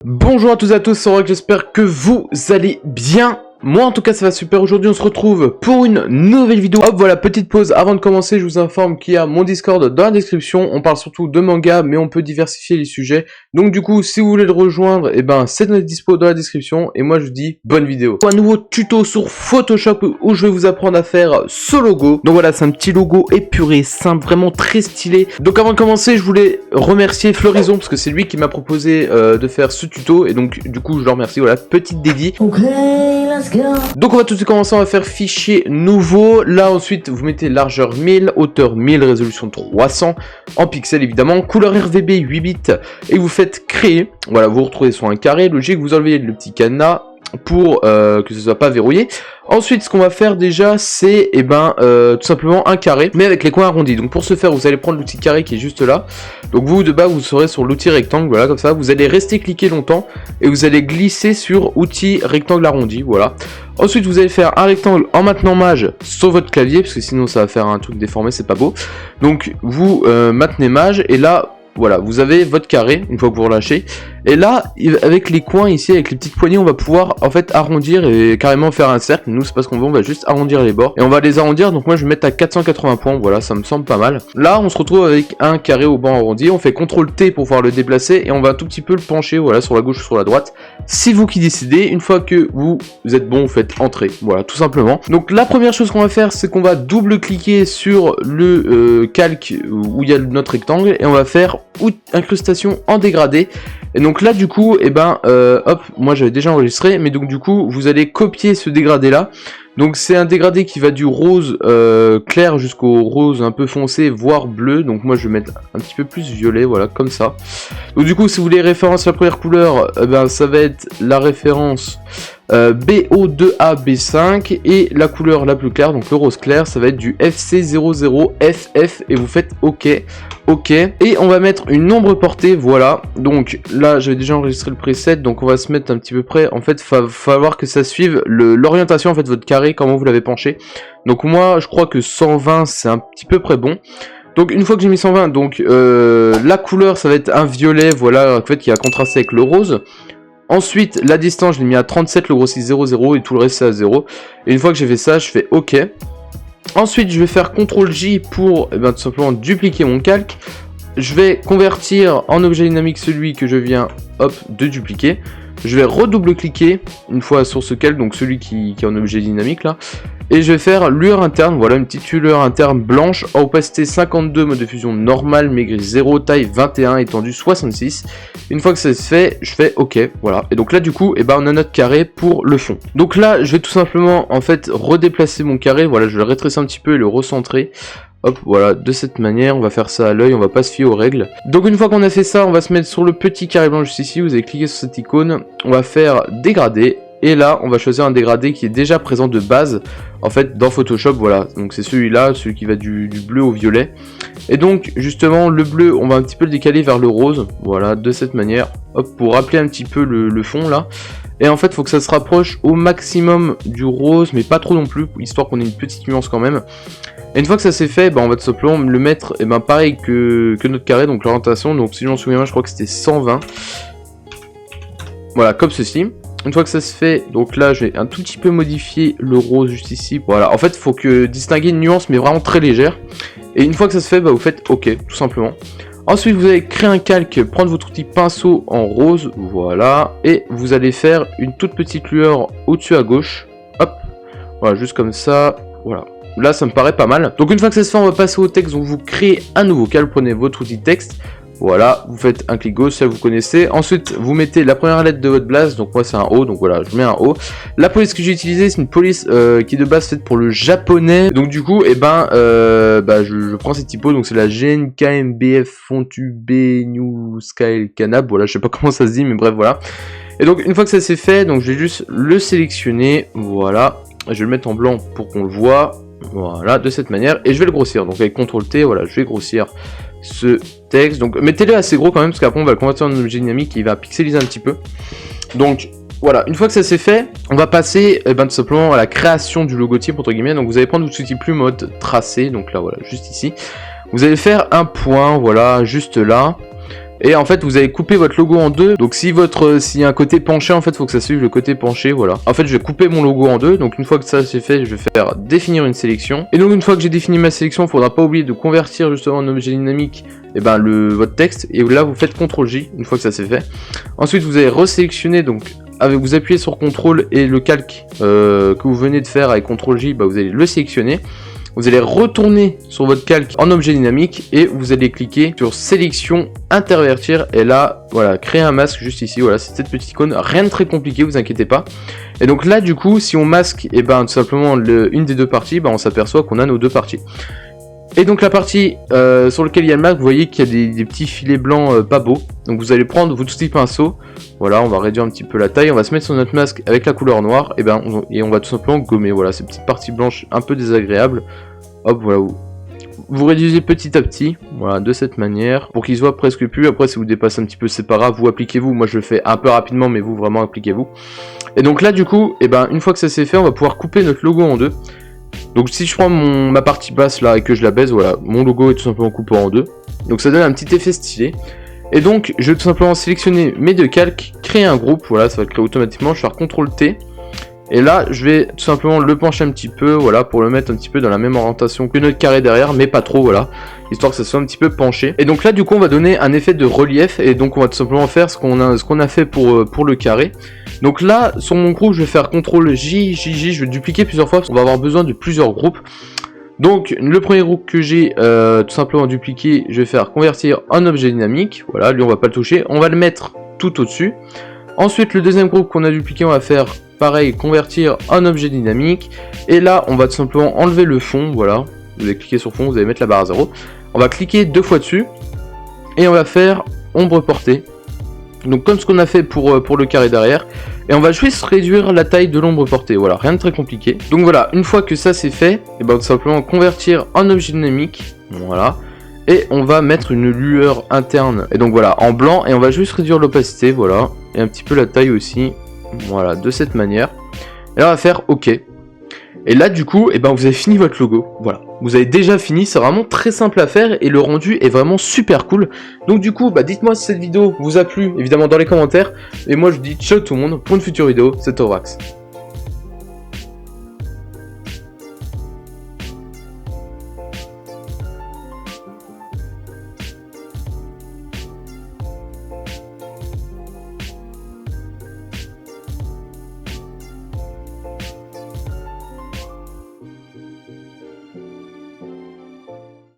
Bonjour à tous et à tous, c'est Rock, j'espère que vous allez bien. Moi en tout cas ça va super, aujourd'hui on se retrouve pour une nouvelle vidéo. Hop voilà, petite pause avant de commencer, je vous informe qu'il y a mon Discord dans la description. On parle surtout de manga mais on peut diversifier les sujets. Donc du coup si vous voulez le rejoindre, et ben c'est notre dispo dans la description. Et moi je vous dis bonne vidéo. Un nouveau tuto sur Photoshop où je vais vous apprendre à faire ce logo. Donc voilà, c'est un petit logo épuré, simple, vraiment très stylé. Donc avant de commencer je voulais remercier Fleurison parce que c'est lui qui m'a proposé de faire ce tuto. Et donc du coup je le remercie, voilà, petite dédie. Donc on va tout de suite commencer, on va faire fichier nouveau. Là ensuite vous mettez largeur 1000, hauteur 1000, résolution 300, en pixels évidemment, couleur RGB 8 bits et vous faites créer. Voilà, vous vous retrouvez sur un carré, logique, vous enlevez le petit cadenas pour que ce soit pas verrouillé. Ensuite ce qu'on va faire déjà c'est tout simplement un carré mais avec les coins arrondis. Donc pour ce faire vous allez prendre l'outil carré qui est juste là. Donc vous de bas vous serez sur l'outil rectangle, voilà, comme ça vous allez rester cliquer longtemps et vous allez glisser sur outil rectangle arrondi, voilà. Ensuite vous allez faire un rectangle en maintenant mage sur votre clavier parce que sinon ça va faire un truc déformé, c'est pas beau. Donc vous maintenez mage et là voilà, vous avez votre carré, une fois que vous relâchez. Et là, avec les coins ici, avec les petites poignées, on va pouvoir en fait arrondir et carrément faire un cercle. Nous, c'est pas ce qu'on veut, on va juste arrondir les bords. Et on va les arrondir, donc moi je vais mettre à 480 points, voilà, ça me semble pas mal. Là, on se retrouve avec un carré au banc arrondi. On fait CTRL T pour pouvoir le déplacer et on va un tout petit peu le pencher, voilà, sur la gauche ou sur la droite. C'est vous qui décidez. Une fois que vous êtes bon, vous faites entrer, voilà, tout simplement. Donc la première chose qu'on va faire, c'est qu'on va double-cliquer sur le calque où il y a notre rectangle et on va faire incrustation en dégradé. Et donc là du coup hop, moi j'avais déjà enregistré, mais donc du coup vous allez copier ce dégradé là. Donc c'est un dégradé qui va du rose clair jusqu'au rose un peu foncé voire bleu. Donc moi je vais mettre un petit peu plus violet, voilà, comme ça. Donc du coup si vous voulez référence à la première couleur, ça va être la référence BO2AB5 et la couleur la plus claire, donc le rose clair, ça va être du FC00FF et vous faites OK. OK, et on va mettre une ombre portée, voilà. Donc là j'avais déjà enregistré le preset, donc on va se mettre un petit peu près. En fait il va falloir que ça suive l'orientation, en fait, votre carré, comment vous l'avez penché. Donc moi je crois que 120 c'est un petit peu près bon. Donc une fois que j'ai mis 120, donc la couleur ça va être un violet, voilà, en fait qui a contrasté avec le rose. Ensuite la distance je l'ai mis à 37, le grossi 0,0 et tout le reste c'est à 0. Et une fois que j'ai fait ça je fais OK. Ensuite je vais faire CTRL J pour tout simplement dupliquer mon calque. Je vais convertir en objet dynamique celui que je viens de dupliquer. Je vais redouble cliquer une fois sur ce calque, donc celui qui est en objet dynamique là. Et je vais faire lueur interne, voilà, une petite lueur interne blanche, opacité 52, mode de fusion normal, maigri 0, taille 21, étendue 66. Une fois que ça se fait, je fais OK, voilà. Et donc là du coup, on a notre carré pour le fond. Donc là, je vais tout simplement en fait redéplacer mon carré, voilà, je vais le rétrécir un petit peu et le recentrer. Hop, voilà, de cette manière, on va faire ça à l'œil, on va pas se fier aux règles. Donc une fois qu'on a fait ça, on va se mettre sur le petit carré blanc juste ici, vous allez cliquer sur cette icône, on va faire dégrader. Et là, on va choisir un dégradé qui est déjà présent de base, en fait, dans Photoshop, voilà. Donc c'est celui-là, celui qui va du bleu au violet. Et donc, justement, le bleu, on va un petit peu le décaler vers le rose, voilà, de cette manière. Hop, pour rappeler un petit peu le fond, là. Et en fait, il faut que ça se rapproche au maximum du rose, mais pas trop non plus, histoire qu'on ait une petite nuance quand même. Et une fois que ça s'est fait, on va tout simplement le mettre, pareil que notre carré, donc l'orientation. Donc si je m'en souviens bien, je crois que c'était 120. Voilà, comme ceci. Une fois que ça se fait, donc là je vais un tout petit peu modifier le rose juste ici. Voilà, en fait il faut que distinguer une nuance mais vraiment très légère. Et une fois que ça se fait, vous faites OK, tout simplement. Ensuite vous allez créer un calque, prendre votre outil pinceau en rose, voilà. Et vous allez faire une toute petite lueur au-dessus à gauche. Hop, voilà, juste comme ça, voilà. Là ça me paraît pas mal. Donc une fois que ça se fait, on va passer au texte. Donc vous créez un nouveau calque, prenez votre outil texte. Voilà, vous faites un clic gauche, ça vous connaissez. Ensuite, vous mettez la première lettre de votre blase. Donc moi c'est un O, donc voilà, je mets un O. La police que j'ai utilisée, c'est une police qui est de base faite pour le japonais. Donc du coup, je prends cette typo. Donc c'est la GNKMBF Fontu B New Sky Canab. Voilà, je sais pas comment ça se dit, mais bref, voilà. Et donc une fois que ça c'est fait, donc je vais juste le sélectionner. Voilà, je vais le mettre en blanc pour qu'on le voit. Voilà, de cette manière. Et je vais le grossir. Donc avec CTRL T, voilà, je vais grossir ce texte. Donc mettez-le assez gros quand même, parce qu'après on va le convertir en objet dynamique et il va pixeliser un petit peu. Donc voilà, une fois que ça c'est fait, on va passer tout simplement à la création du logotype entre guillemets. Donc vous allez prendre votre outil plume mode tracé, donc là voilà, juste ici. Vous allez faire un point, voilà, juste là. Et en fait vous allez couper votre logo en deux. Donc s'il y a un côté penché, en fait faut que ça suive le côté penché, voilà. En fait je vais couper mon logo en deux. Donc une fois que ça c'est fait, je vais faire définir une sélection. Et donc une fois que j'ai défini ma sélection, il faudra pas oublier de convertir justement en objet dynamique votre texte. Et là vous faites CTRL-J une fois que ça c'est fait. Ensuite vous allez resélectionner, donc vous appuyez sur CTRL et le calque que vous venez de faire avec CTRL-J, vous allez le sélectionner. Vous allez retourner sur votre calque en objet dynamique et vous allez cliquer sur sélection, intervertir, et là, voilà, créer un masque juste ici, voilà, c'est cette petite icône, rien de très compliqué, vous inquiétez pas. Et donc là, du coup, si on masque, tout simplement une des deux parties, on s'aperçoit qu'on a nos deux parties. Et donc la partie sur laquelle il y a le masque, vous voyez qu'il y a des petits filets blancs pas beaux. Donc vous allez prendre votre petit pinceau, voilà, on va réduire un petit peu la taille, on va se mettre sur notre masque avec la couleur noire, et on va tout simplement gommer, voilà, ces petites parties blanches un peu désagréables. Hop, voilà, vous réduisez petit à petit, voilà, de cette manière, pour qu'il se voit presque plus. Après, si vous dépassez un petit peu, c'est pas grave, vous appliquez-vous. Moi, je le fais un peu rapidement, mais vous, vraiment, appliquez-vous. Et donc là, du coup, une fois que ça c'est fait, on va pouvoir couper notre logo en deux. Donc si je prends ma partie basse là et que je la baisse, voilà, mon logo est tout simplement coupé en deux. Donc ça donne un petit effet stylé. Et donc, je vais tout simplement sélectionner mes deux calques, créer un groupe, voilà, ça va le créer automatiquement. Je vais faire CTRL-T. Et là, je vais tout simplement le pencher un petit peu, voilà, pour le mettre un petit peu dans la même orientation que notre carré derrière, mais pas trop, voilà, histoire que ça soit un petit peu penché. Et donc là, du coup, on va donner un effet de relief, et donc on va tout simplement faire ce qu'on a fait pour le carré. Donc là, sur mon groupe, je vais faire CTRL-J, je vais dupliquer plusieurs fois, parce qu'on va avoir besoin de plusieurs groupes. Donc, le premier groupe que j'ai tout simplement dupliqué, je vais faire convertir en objet dynamique, voilà, lui on va pas le toucher, on va le mettre tout au-dessus. Ensuite, le deuxième groupe qu'on a dupliqué, on va faire pareil, convertir en objet dynamique. Et là, on va tout simplement enlever le fond, voilà. Vous allez cliquer sur fond, vous allez mettre la barre à 0. On va cliquer deux fois dessus. Et on va faire ombre portée. Donc comme ce qu'on a fait pour le carré derrière. Et on va juste réduire la taille de l'ombre portée, voilà, rien de très compliqué. Donc voilà, une fois que ça c'est fait, et tout simplement convertir en objet dynamique, voilà. Et on va mettre une lueur interne, et donc voilà, en blanc, et on va juste réduire l'opacité, voilà, et un petit peu la taille aussi, voilà, de cette manière. Et là on va faire OK. Et là du coup, vous avez fini votre logo, voilà. Vous avez déjà fini, c'est vraiment très simple à faire, et le rendu est vraiment super cool. Donc du coup, dites-moi si cette vidéo vous a plu, évidemment dans les commentaires. Et moi je vous dis ciao tout le monde, pour une future vidéo, c'est Torax.